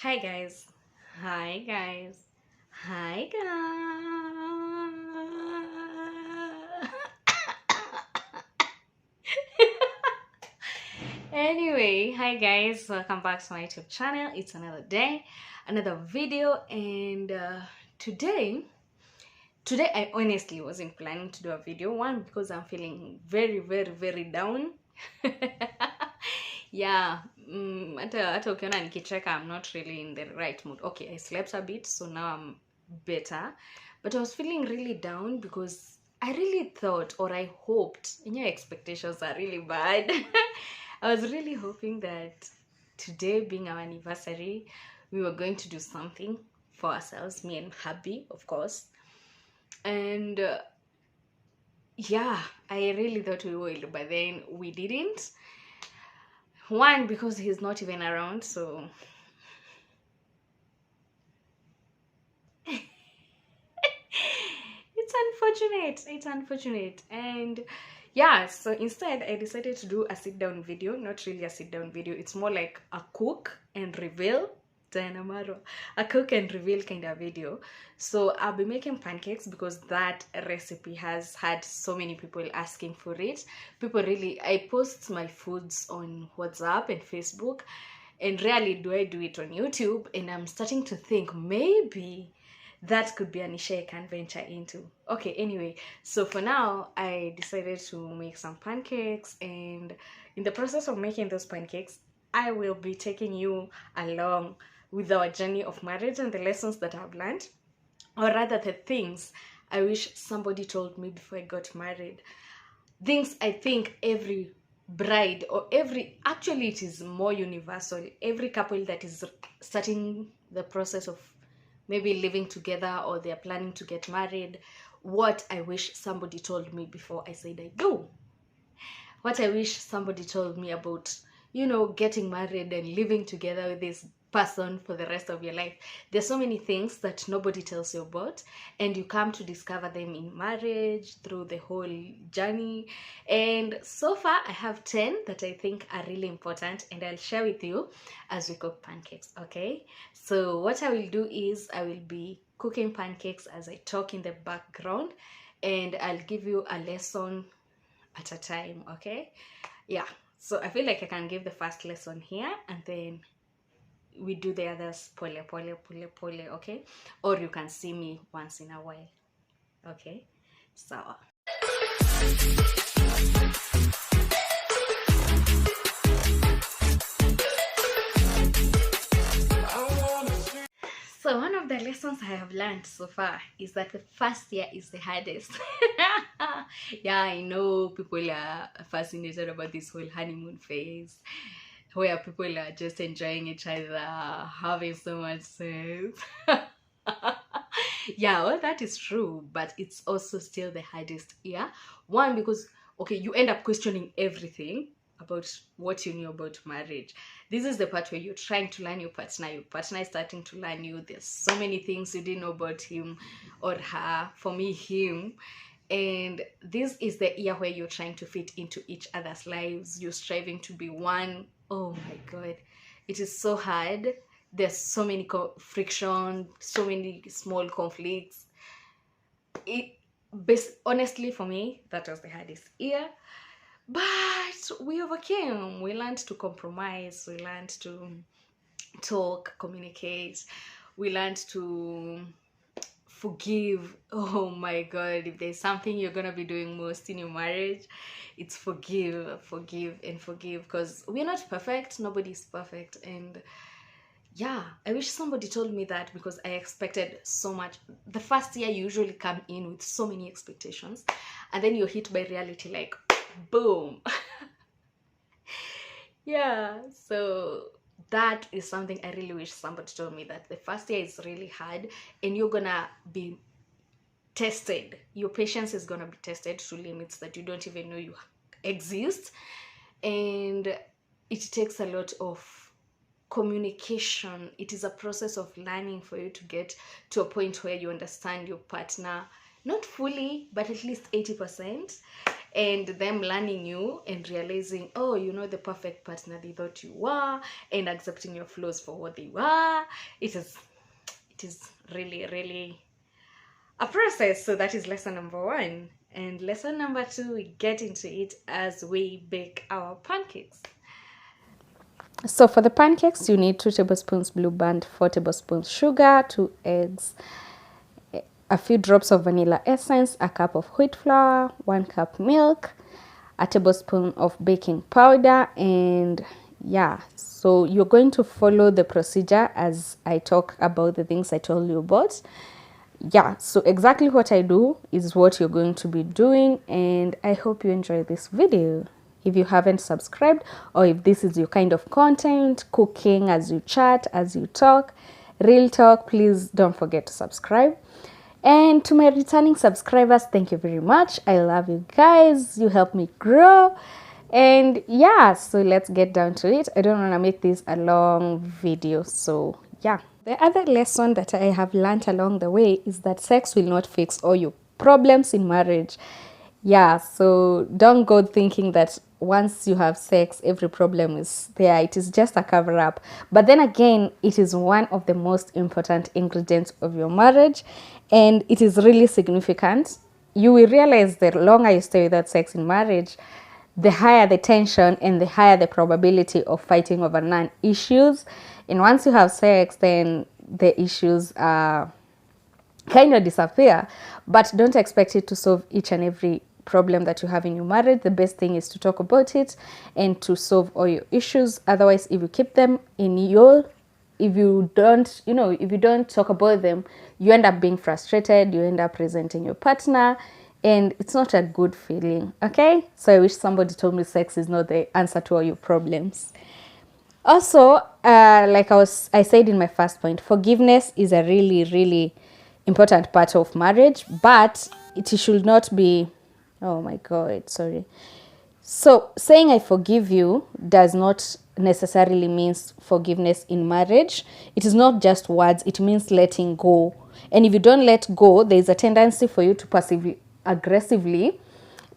Hi guys. Hi guys. Hi guys. Anyway, hi guys. Welcome back to my YouTube channel. It's another day, another video, and today I honestly wasn't planning to do a video. One, because I'm feeling very down. Yeah, hata ukiona nikicheka, I'm not really in the right mood. Okay, I slept a bit, so now I'm better, but I was feeling really down because I really thought, or I hoped, and your expectations are really bad. I was really hoping that today being our anniversary, we were going to do something for ourselves, me and hubby, of course. And yeah, I really thought we would, but then we didn't. One, because he's not even around, so it's unfortunate. And yeah, so instead I decided to do a sit down video. Not really a sit down video, it's more like a cook and reveal a cook and reveal kind of video. So I'll be making pancakes because that recipe has had so many people asking for it. I post my foods on WhatsApp and Facebook, and rarely do I do it on YouTube, and I'm starting to think maybe that could be a niche I can venture into. Okay, anyway, so for now I decided to make some pancakes, and in the process of making those pancakes I will be taking you along with our journey of marriage and the lessons that I've learned, or rather the things I wish somebody told me before I got married. Things I think every bride, or actually it is more universal, every couple that is starting the process of maybe living together or they're planning to get married, what I wish somebody told me before I said I do. What I wish somebody told me about, getting married and living together with this person for the rest of your life. There's so many things that nobody tells you about, and you come to discover them in marriage through the whole journey. And so far I have 10 that I think are really important, and I'll share with you as we cook pancakes. Okay, so what I will do is I will be cooking pancakes as I talk in the background, and I'll give you a lesson at a time. Okay, yeah, so I feel like I can give the first lesson here, and then we do the others pole. Okay, or you can see me once in a while. Okay, so one of the lessons I have learned so far is that the first year is the hardest. Yeah, I know people are fascinated about this whole honeymoon phase, where people are just enjoying each other, having so much sex. Yeah, well, that is true, but it's also still the hardest year. One, because okay, you end up questioning everything about what you knew about marriage. This is the part where you're trying to learn your partner is starting to learn you. There's so many things you didn't know about him or her. For me, him. And this is the year where you're trying to fit into each other's lives. You're striving to be one. Oh my god, it is so hard. There's so many friction, so many small conflicts. Honestly, for me, that was the hardest year, but we overcame. We learned to compromise, we learned to talk, communicate, we learned to forgive. Oh my god, if there's something you're gonna be doing most in your marriage, it's forgive, because we're not perfect, nobody's perfect. And yeah, I wish somebody told me that, because I expected so much. The first year you usually come in with so many expectations, and then you're hit by reality, like boom. Yeah, so that is something I really wish somebody told me, that the first year is really hard and you're gonna be tested. Your patience is gonna be tested to limits that you don't even know you exist, and it takes a lot of communication. It is a process of learning for you to get to a point where you understand your partner, not fully, but at least 80%. and them learning you and realizing, oh, you're not the perfect partner they thought you were, and accepting your flaws for what they were. It is really, really a process. So that is lesson number 1. And lesson number 2, we get into it as we bake our pancakes. So for the pancakes, you need 2 tablespoons Blue Band, 4 tablespoons sugar, 2 eggs, a few drops of vanilla essence, a cup of wheat flour, 1 cup milk, a tablespoon of baking powder, and yeah, so you're going to follow the procedure as I talk about the things I told you about. Yeah, so exactly what I do is what you're going to be doing, and I hope you enjoy this video. If you haven't subscribed, or if this is your kind of content, cooking as you chat, as you talk, real talk, please don't forget to subscribe. And to my returning subscribers, thank you very much. I love you guys. You help me grow. And yeah, so let's get down to it. I don't want to make this a long video, so yeah. The other lesson that I have learned along the way is that sex will not fix all your problems in marriage. Yeah, so don't go thinking that once you have sex, every problem is there. It is just a cover up. But then again, it is one of the most important ingredients of your marriage, and it is really significant. You will realize the longer you stay without sex in marriage, the higher the tension and the higher the probability of fighting over non-issues. And once you have sex, then the issues kind of disappear. But don't expect it to solve each and every problem that you have in your marriage. The best thing is to talk about it and to solve all your issues. Otherwise, if you keep them in if you don't talk about them, you end up being frustrated, you end up resenting your partner, and it's not a good feeling. Okay, so I wish somebody told me sex is not the answer to all your problems. Also, like I said in my first point, forgiveness is a really, really important part of marriage, but it should not be, oh my God, sorry. So saying I forgive you does not necessarily means forgiveness in marriage. It is not just words, it means letting go. And if you don't let go, there is a tendency for you to passively aggressively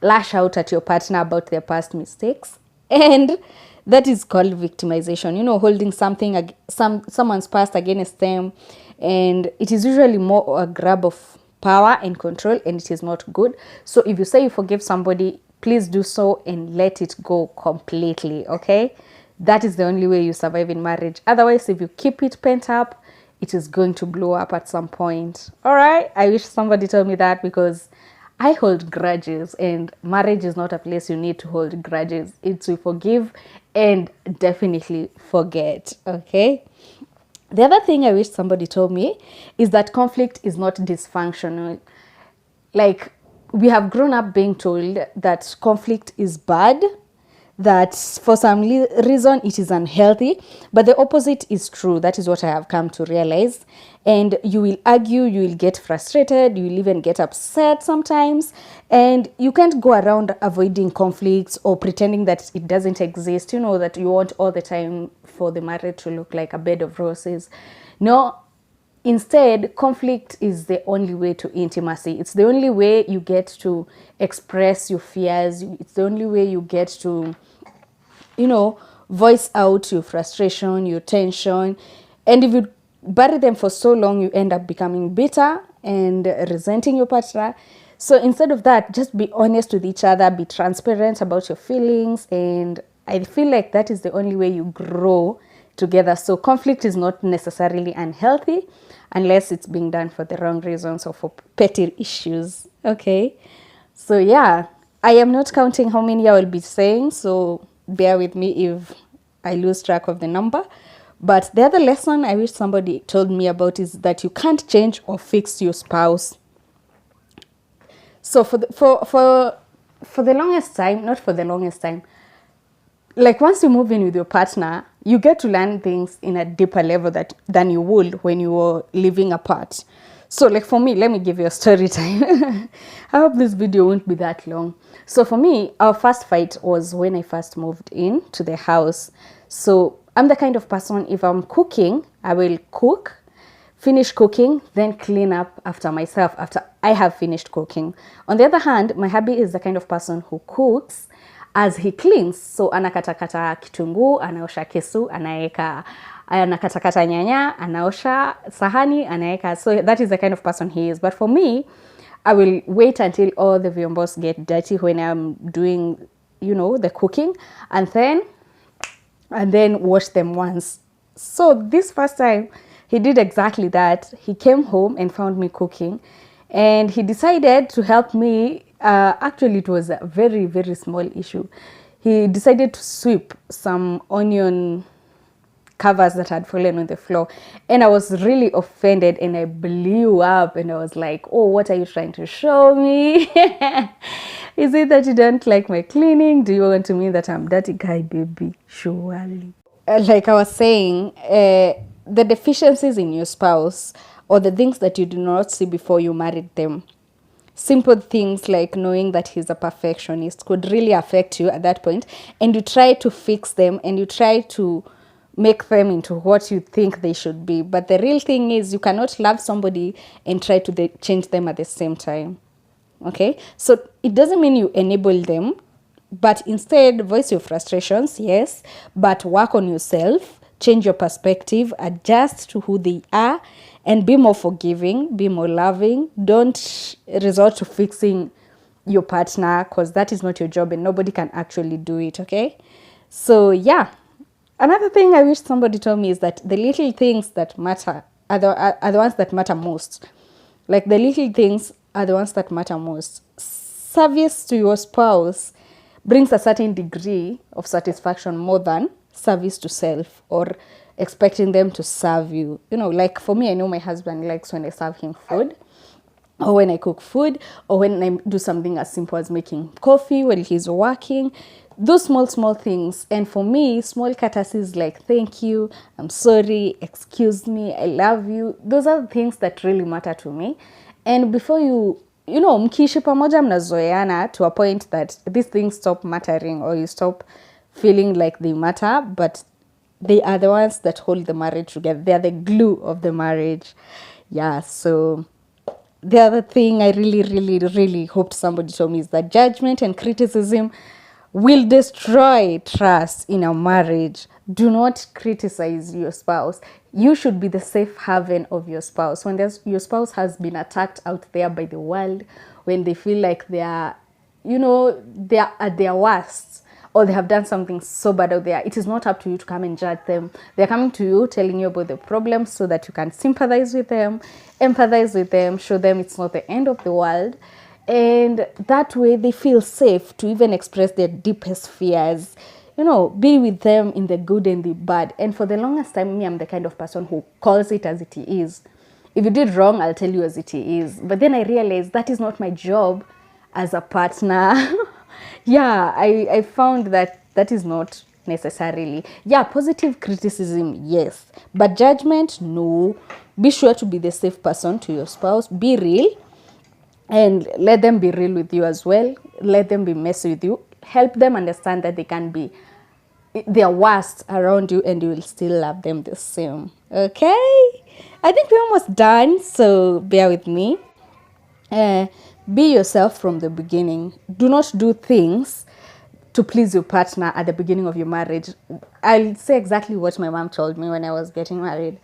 lash out at your partner about their past mistakes, and that is called victimization. Holding someone's past against them, and it is usually more a grab of power and control, and it is not good. So if you say you forgive somebody, please do so and let it go completely. Okay, that is the only way you survive in marriage. Otherwise, if you keep it pent up, it is going to blow up at some point. All right, I wish somebody told me that, because I hold grudges, and marriage is not a place you need to hold grudges. It's to forgive and definitely forget, okay? The other thing I wish somebody told me is that conflict is not dysfunctional. Like, we have grown up being told that conflict is bad, that for some reason it is unhealthy, but the opposite is true. That is what I have come to realize. And you will argue, you will get frustrated, you will even get upset sometimes, and you can't go around avoiding conflicts or pretending that it doesn't exist, that you want all the time for the marriage to look like a bed of roses. No, instead, conflict is the only way to intimacy. It's the only way you get to express your fears. It's the only way you get to, voice out your frustration, your tension. And if you bury them for so long, you end up becoming bitter and resenting your partner. So instead of that, just be honest with each other, be transparent about your feelings. And I feel like that is the only way you grow together. So conflict is not necessarily unhealthy unless it's being done for the wrong reasons or for petty issues. Okay, so yeah, I am not counting how many I will be saying, so bear with me if I lose track of the number. But the other lesson I wish somebody told me about is that you can't change or fix your spouse. So for the longest time, not for the longest time, like once you move in with your partner, you get to learn things in a deeper level than you would when you were living apart. So like for me, let me give you a story time. I hope this video won't be that long. So for me, our first fight was when I first moved in to the house. So I'm the kind of person, if I'm cooking, I will cook finish cooking, then clean up after myself after I have finished cooking. On the other hand, my hubby is the kind of person who cooks as he cleans. So anakatakata kitunguu, anaosha kisu, anakatakata nyanya, anaosha sahani, anaeka. So that is the kind of person he is. But for me, I will wait until all the vyombos get dirty when I'm doing, you know, the cooking, and then wash them once. So this first time, he did exactly that. He came home and found me cooking, and he decided to help me. Actually, it was a very, very small issue. He decided to sweep some onion covers that had fallen on the floor, and I was really offended, and I blew up, and I was like, oh, what are you trying to show me? Is it that you don't like my cleaning? Do you want to mean that I'm dirty guy, baby? Surely. Like I was saying, the deficiencies in your spouse, or the things that you do not see before you married them, simple things like knowing that he's a perfectionist, could really affect you at that point, and you try to fix them, and you try to make them into what you think they should be. But the real thing is, you cannot love somebody and try to change them at the same time. Okay, so it doesn't mean you enable them, but instead voice your frustrations, yes, but work on yourself, change your perspective, adjust to who they are, and be more forgiving, be more loving. Don't resort to fixing your partner, because that is not your job and nobody can actually do it. Okay, so yeah, another thing I wish somebody told me is that the little things that matter are the ones that matter most. Like, the little things are the ones that matter most. Service to your spouse brings a certain degree of satisfaction more than service to self, or expecting them to serve you. You know, like for me, I know my husband likes when I serve him food, or when I cook food, or when I do something as simple as making coffee while he's working. Those small things. And for me, small courtesies like thank you, I'm sorry, excuse me, I love you, those are the things that really matter to me. And before you know, mkiishi pamoja mnazoeana to a point that these things stop mattering, or you stop feeling like they matter, but they are the ones that hold the marriage together. They are the glue of the marriage. Yeah, so the other thing I really hoped somebody told me is that judgment and criticism will destroy trust in a marriage. Do not criticize your spouse. You should be the safe haven of your spouse. When your spouse has been attacked out there by the world, when they feel like they are, you know, they are at their worst, or they have done something so bad out there, it is not up to you to come and judge them. They're coming to you, telling you about the problems so that you can sympathize with them, empathize with them, show them it's not the end of the world. And that way they feel safe to even express their deepest fears. You know, be with them in the good and the bad. And for the longest time, me, I'm the kind of person who calls it as it is. If you did wrong, I'll tell you as it is. But then I realized that is not my job as a partner. Yeah, I found that is not necessarily. Yeah, positive criticism, yes. But judgment, no. Be sure to be the safe person to your spouse. Be real. And let them be real with you as well. Let them be messy with you. Help them understand that they can be their worst around you, and you will still love them the same. Okay? I think we're almost done, so bear with me. Be yourself from the beginning. Do not do things to please your partner at the beginning of your marriage. I'll say exactly what my mom told me when I was getting married.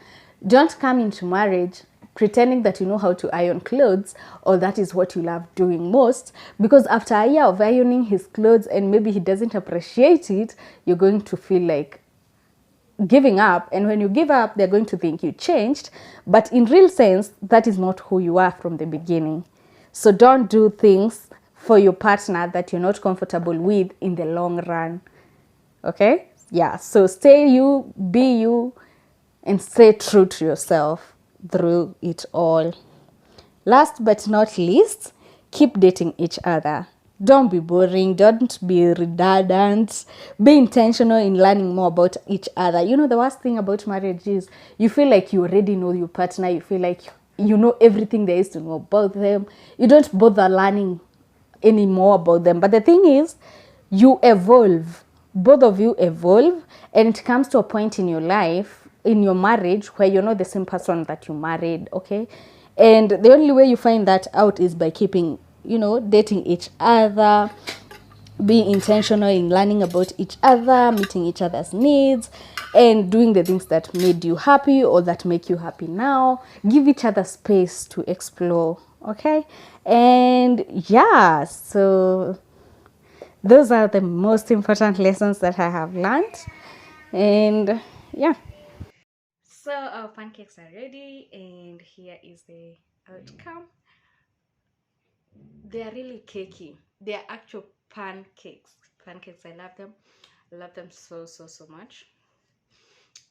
Don't come into marriage pretending that you know how to iron clothes, or that is what you love doing most, because after a year of ironing his clothes and maybe he doesn't appreciate it, you're going to feel like giving up. And when you give up, they're going to think you changed, but in real sense, that is not who you are from the beginning. So don't do things for your partner that you're not comfortable with in the long run. Okay? Yeah, so stay you, be you, and stay true to yourself through it all. Last but not least, keep dating each other. Don't be boring. Don't be redundant. Be intentional in learning more about each other. You know, the worst thing about marriage is you feel like you already know your partner. You feel like you know everything there is to know about them. You don't bother learning any more about them. But the thing is, you evolve. Both of you evolve. And it comes to a point in your life in your marriage where you're not the same person that you married, okay? And the only way you find that out is by keeping, dating each other, being intentional in learning about each other, meeting each other's needs, and doing the things that made you happy or that make you happy now. Give each other space to explore, okay? And yeah, so those are the most important lessons that I have learned. And yeah. So our pancakes are ready, and here is the outcome. They are really cakey. They are actual pancakes. Pancakes, I love them. I love them so, so, so much.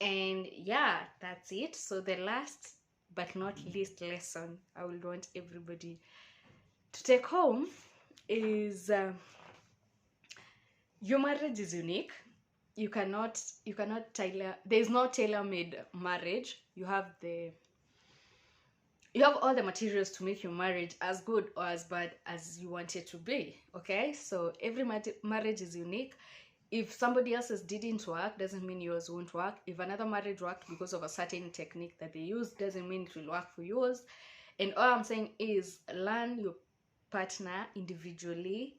And yeah, that's it. So the last but not least lesson I would want everybody to take home is your marriage is unique. You cannot tailor. There's no tailor-made marriage. You have all the materials to make your marriage as good or as bad as you want it to be. Okay, so every marriage is unique. If somebody else's didn't work, doesn't mean yours won't work. If another marriage worked because of a certain technique that they use, doesn't mean it will work for yours. And all I'm saying is learn your partner individually,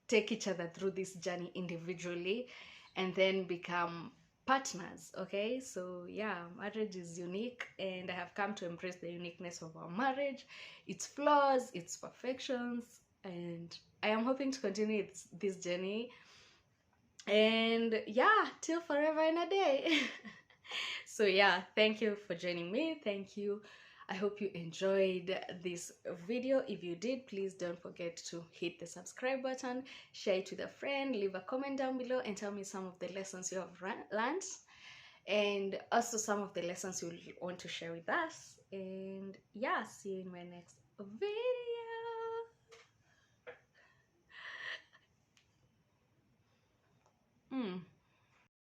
take each other through this journey individually, and then become partners. Okay, so yeah, marriage is unique, and I have come to embrace the uniqueness of our marriage, its flaws, its perfections, and I am hoping to continue this journey, and yeah, till forever and a day. So yeah, thank you for joining me. Thank you. I hope you enjoyed this video. If you did, please don't forget to hit the subscribe button, share it with a friend, leave a comment down below, and tell me some of the lessons you have learned, and also some of the lessons you want to share with us. And yeah, see you in my next video.